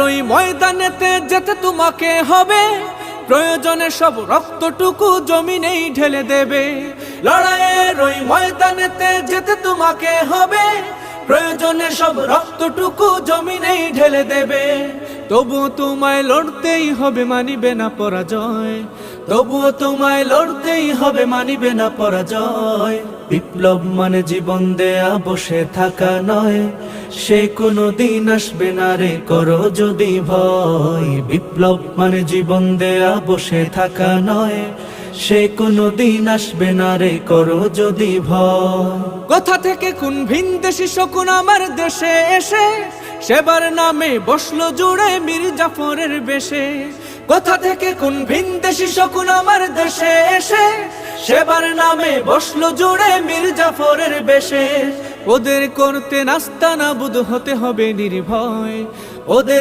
ওই ময়দানেতে যেতে তোমাকে হবে, প্রয়োজনে সব রক্তটুকু জমিনেই ঢেলে দেবে। লড়াইয়ের ওই ময়দানেতে যেতে তোমাকে হবে, প্রয়োজনে সব রক্তটুকু জমিনেই ঢেলে দেবে। তবুও তোমায় লড়তেই হবে, মানিবে না পরাজয়। তবুও তোমায় লড়তেই হবে, মানিবে না পরাজয়। বিপ্লব মানে জীবন দেয়া বসে থাকা নয়, সে কোনো দিন আসবে না রে করো যদি ভয়। বিপ্লব মানে জীবন দেয়া বসে থাকা নয়, সে কোনো দিন আসবে না রে করো যদি ভয়। কোথা থেকে কোন ভিনদেশী শকুন আমার দেশে এসে সেবার নামে বসলো জুড়ে মীর জাফরের বেশে। কোথা থেকে কোন ভিনদেশী শকুন আমার দেশে এসে সেবার নামে বসলো জুড়ে মীর জাফরের বেশে। ওদের করতে নাস্তানাবুদ হতে হবে নির্ভয়, ওদের